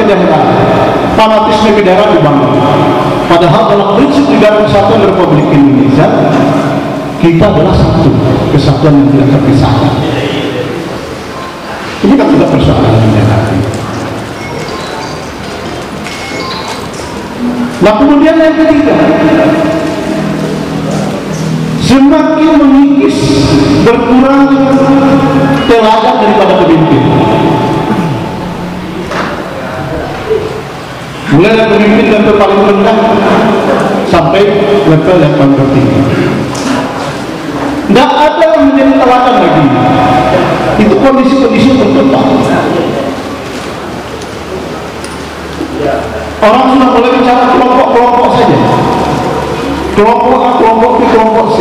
penjajahan, fanatisme ke daerah dibangun. Padahal dalam prinsip negara kesatuan Republik Indonesia, kita adalah satu kesatuan yang tidak terpisahkan. Ini kan juga persoalan yang hati. Nah kemudian yang ketiga, semakin mengikis berkurang teladan daripada pemimpin. Mulai dari pemimpin level paling rendah sampai level yang paling tertinggi. Tidak ada yang menjadi teladan lagi. Itu kondisi-kondisi berkembang. Orang sudah mulai bicara kelompok-kelompok saja. Kelompok A, kelompok B, kelompok C.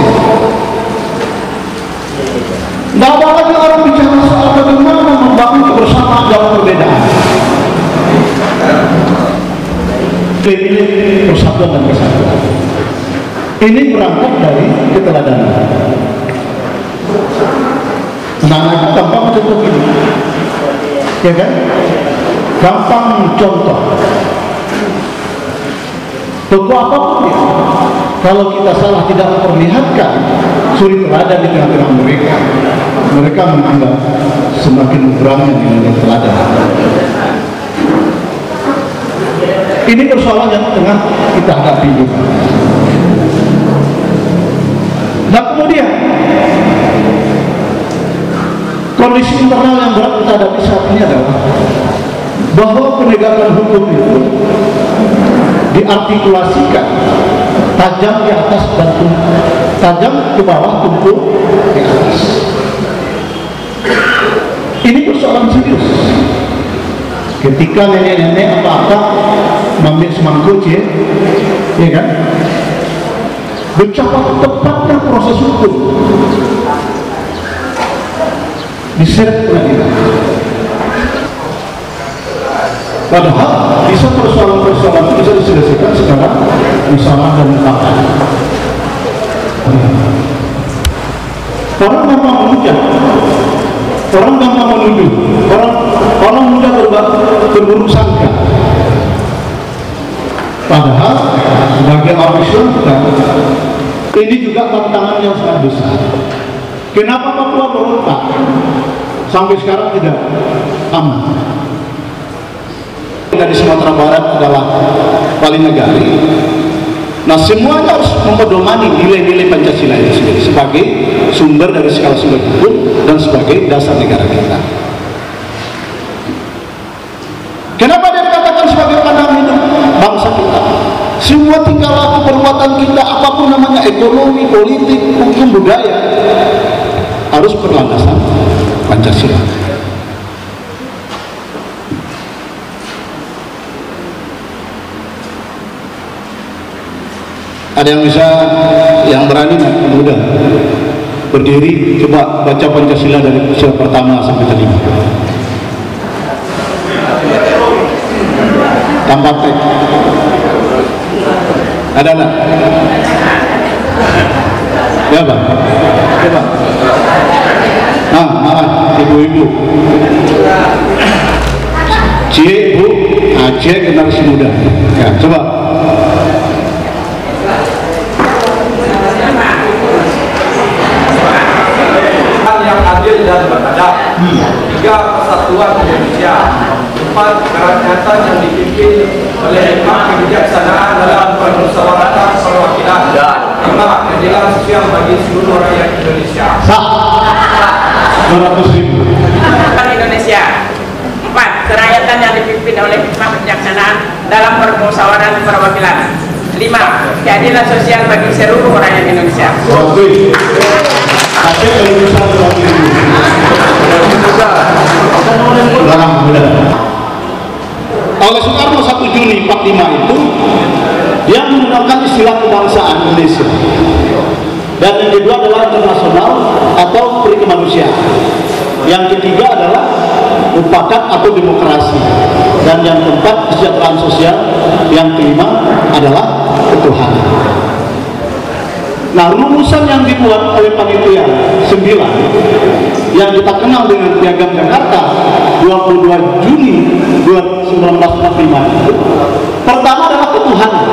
Tidak ada lagi orang bicara soal bagaimana membangun kebersamaan dalam perbedaan. Nilai persatuan dan kesatuan. Ini berangkat dari keteladanan. Anak-anak itu gampang contoh ini, ya kan? Gampang contoh. Toko apapun ya, kalau kita salah tidak memperlihatkan suri teladan di tengah-tengah mereka, mereka menganggap semakin kurangnya nilai teladan. Ini persoalan yang tengah kita hadapi juga. Nah kemudian kondisi internal yang berat kita hadapi saat ini adalah bahwa penegakan hukum itu diartikulasikan tajam di atas dan tajam ke bawah, tumpul di atas. Ini persoalan serius. Ketika nenek-nenek apa-apa mengambil semangkuk, ya kan? Betapa tepatnya proses hukum diseret pengadilan. Padahal bisa persoalan-persoalan itu bisa diselesaikan secara musyawarah dan mufakat. Orang gampang menghujat, orang gampang menuduh, orang mudah berburuk sangka. Padahal sebagai orang Islam ini juga tantangan yang sangat besar. Kenapa Papua berontak sampai sekarang tidak aman? Dari Sumatera Barat adalah paling negari. Nah semuanya harus mempedomani nilai-nilai Pancasila itu sendiri sebagai sumber dari segala sumber hukum dan sebagai dasar negara kita. Kenapa dia dikatakan sebagai pandangan hidup bangsa kita? Semua tingkah laku perbuatan kita, apapun namanya, ekonomi, politik, hukum, budaya, harus berlandasan Pancasila. Ada yang bisa, yang berani mudah berdiri, coba baca Pancasila dari usia pertama sampai kelima tanpa teks. Ada nggak? Ya bang, coba. Ibu-ibu, cie bu, cie generasi muda. Ya coba. Yang adil dan beradab. 3. Persatuan Indonesia. 4. Kerakyatan yang dipimpin oleh hikmah kebijaksanaan dalam permusyawaratan perwakilan. 5. Keadilan sosial bagi seluruh rakyat Indonesia. 200.000. Indonesia. 4. Kerakyatan yang dipimpin oleh hikmah kebijaksanaan dalam permusyawaratan perwakilan. 5. Keadilan sosial bagi seluruh rakyat Indonesia. Oleh Soekarno 1 Juni 45 itu dia menggunakan istilah kebangsaan Indonesia, dan yang kedua adalah internasional atau perikemanusiaan, yang ketiga adalah mufakat atau demokrasi, dan yang keempat kesejahteraan sosial, yang kelima adalah ketuhanan. Nah, rumusan yang dibuat oleh panitia 9 yang kita kenal dengan Piagam Jakarta 22 Juni 1945 itu, pertama adalah ketuhanan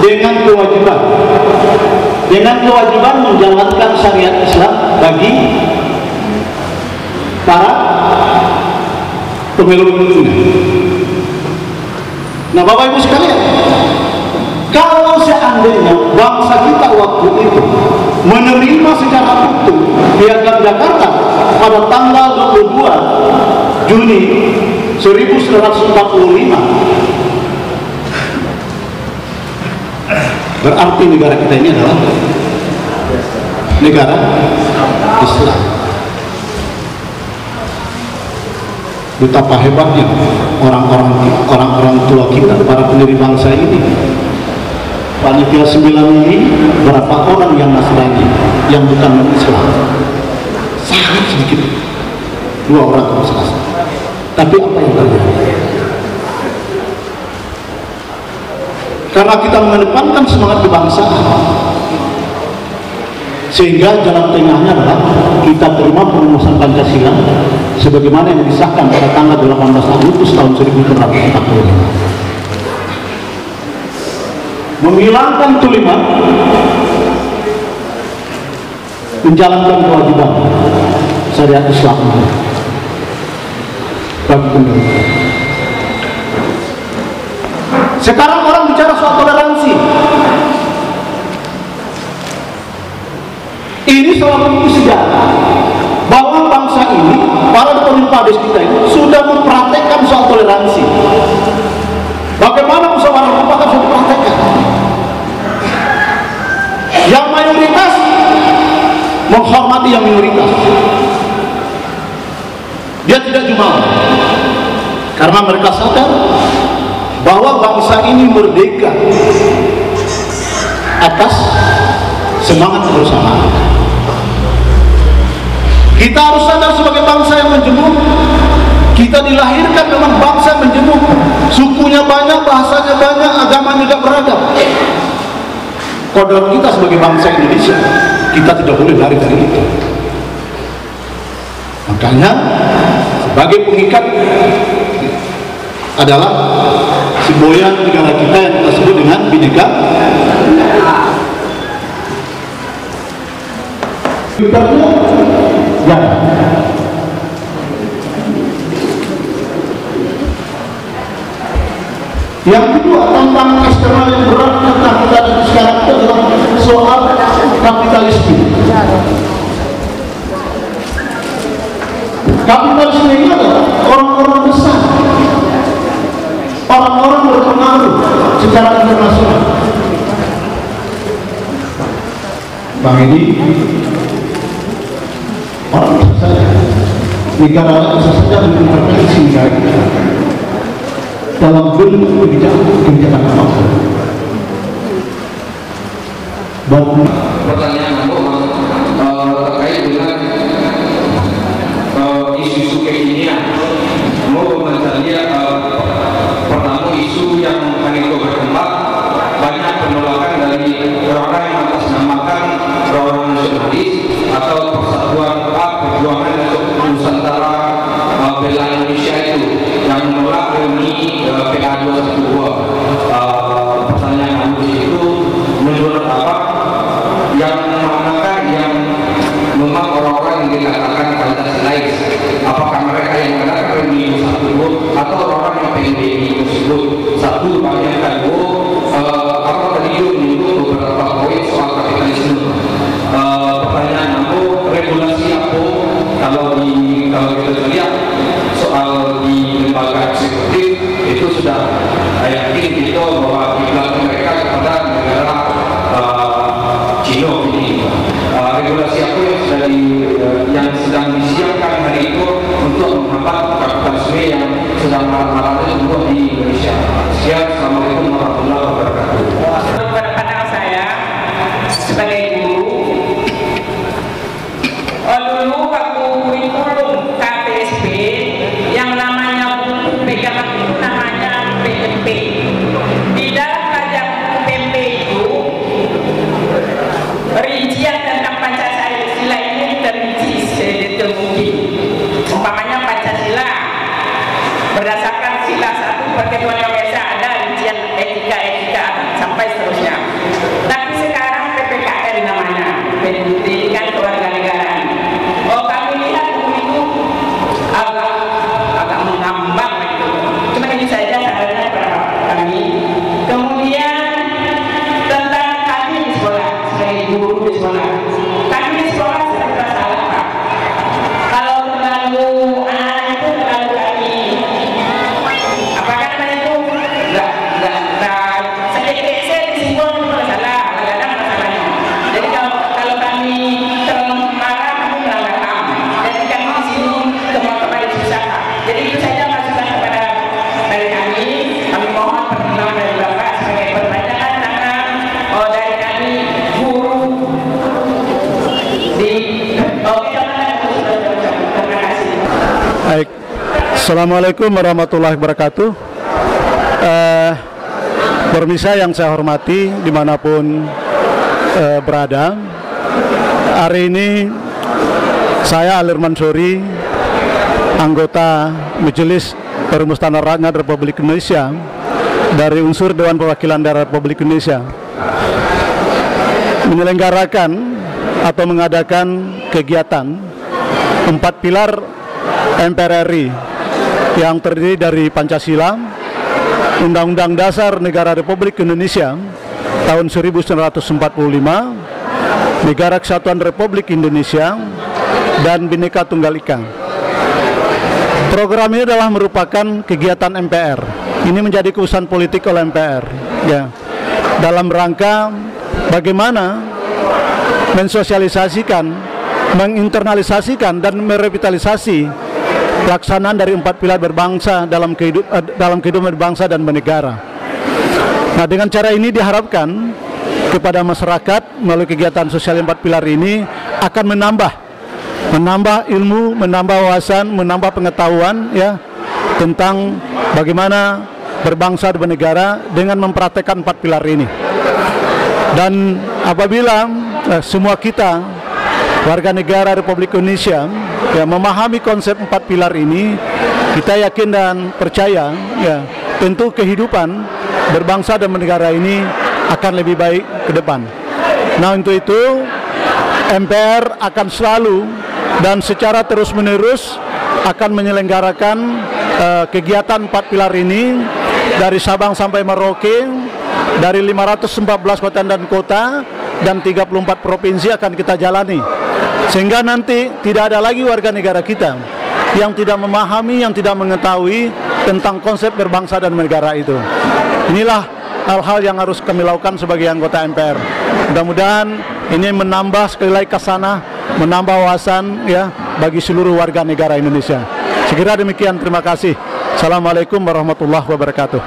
dengan kewajiban menjalankan syariat Islam bagi para pemilu-pemilunya. Nah, Bapak Ibu sekalian, kalau seandainya bangsa kita waktu itu menerima secara utuh Piagam Jakarta pada tanggal 22 Juni 1945, berarti negara kita ini adalah negara Islam. Betapa hebatnya orang-orang tua kita, para pendiri bangsa ini. Panitia 9 ini berapa orang yang Nasrani, yang bukan Islam? Sangat sedikit, 2 orang kalau salah. Tapi apa yang terjadi? Karena kita mengedepankan semangat kebangsaan, sehingga jalan tengahnya adalah kita terima perumusan Pancasila sebagaimana yang disahkan pada tanggal 18 Agustus tahun 1945. Menghilangkan tuliman, menjalankan kewajiban syariat Islam bagi pemerintah. Sekarang orang bicara soal toleransi. Ini salah satu sejarah bahwa bangsa ini, para pemimpin kita ini sudah mempraktekkan soal toleransi. Bagaimana musyawarah mufakat sudah dipraktekkan? Yang mayoritas menghormati yang minoritas. Dia tidak jumawa karena mereka sadar bahwa bangsa ini merdeka atas semangat kebersamaan. Kita harus sadar sebagai bangsa yang menjemuk. Kita dilahirkan memang bangsa yang menjemuk, sukunya banyak, bahasanya banyak, agama juga beragam. Kodrat kita sebagai bangsa Indonesia, kita tidak boleh lari dari itu. Makanya sebagai pengikat adalah semboyan negara kita yang kita sebut dengan Bhinneka. Ya. Yang kedua, tentang eksternal yang berat tentang kita sekarang itu adalah soal kapitalisme. Kapitalisme ini adalah orang-orang besar, orang-orang berpengaruh secara internasional. Bang Edi, orang bisa saja, negara bisa saja mengintervensi negara kita dalam bentuk kebijakan apa? Pertanyaan terkait dengan isu-isu kekinian. Mau komentarnya pertama isu yang itu berkembang, banyak penolakan dari orang yang mengatasnamakan orang nasionalis atau persatuan perjuangan untuk Nusantara bela Indonesia itu yang menolak reuni PA 212. Pertanyaan itu menurut apa yang manakah yang memang orang-orang yang dikatakan Pancasilais? Apakah mereka yang mengatakan reuni 212 atau orang yang PBI tersebut? Satu, banyak kedua, apa tadi itu menyebut beberapa poin soal kapitalisme. Pertanyaan aku, regulasi apa kalau kita lihat soal di lembaga eksekutif itu sudah yakin kita bahwa kiblat mereka kepada negara Cina ini. Regulasi apa yang sedang disiapkan hari itu untuk menghambat kapitalisme yang sedang marak-maraknya tumbuh di Indonesia. Sekian, Assalamualaikum warahmatullahi wabarakatuh. Menurut pandangan saya sebagai guru, dulu waktu kurikulum KTSP yang namanya buku pegangan itu namanya PMP. Di dalam pelajaran PMP itu guru di sekolah. Kami di sekolah sedang masalah, Pak. Kalau terlalu anak itu terlalu kami apakah namanya itu enggak saya disimpul itu masalah, kadang masalahnya. Jadi kalau kami terlalu marah kami melanggar HAM. Jadi kami di sini teman-teman disusahkan. Jadi itu saja masukan kepada dari kami. Kami mohon pertimbangan dari Bapak sebagai pertanyaan dari kami guru di terima kasih. Baik. Assalamualaikum warahmatullahi wabarakatuh. Permisa yang saya hormati dimanapun berada. Hari ini saya Alir Mansuri, anggota Majelis Permusyawaratan Rakyat Republik Indonesia dari unsur Dewan Perwakilan Daerah Republik Indonesia, menyelenggarakan atau mengadakan kegiatan 4 pilar MPR RI yang terdiri dari Pancasila, Undang-Undang Dasar Negara Republik Indonesia tahun 1945, Negara Kesatuan Republik Indonesia, dan Bhinneka Tunggal Ika. Program ini adalah merupakan kegiatan MPR. Ini menjadi keputusan politik oleh MPR, ya, dalam rangka bagaimana mensosialisasikan, menginternalisasikan, dan merevitalisasi pelaksanaan dari 4 pilar berbangsa dalam kehidupan berbangsa dan bernegara. Nah, dengan cara ini diharapkan kepada masyarakat melalui kegiatan sosial 4 pilar ini akan menambah ilmu, menambah wawasan, menambah pengetahuan, ya, tentang bagaimana berbangsa dan bernegara dengan mempraktekkan 4 pilar ini. Dan apabila semua kita warga negara Republik Indonesia ya memahami konsep 4 pilar ini, kita yakin dan percaya, ya, tentu kehidupan berbangsa dan bernegara ini akan lebih baik ke depan. Nah, untuk itu MPR akan selalu dan secara terus-menerus akan menyelenggarakan kegiatan 4 pilar ini dari Sabang sampai Merauke, dari 514 kota dan kota dan 34 provinsi akan kita jalani, sehingga nanti tidak ada lagi warga negara kita yang tidak memahami, yang tidak mengetahui tentang konsep berbangsa dan bernegara itu. Inilah hal-hal yang harus kami lakukan sebagai anggota MPR. Mudah-mudahan ini menambah sekali lagi kesana, menambah wawasan, ya, bagi seluruh warga negara Indonesia. Sekira demikian, terima kasih. Assalamualaikum warahmatullahi wabarakatuh.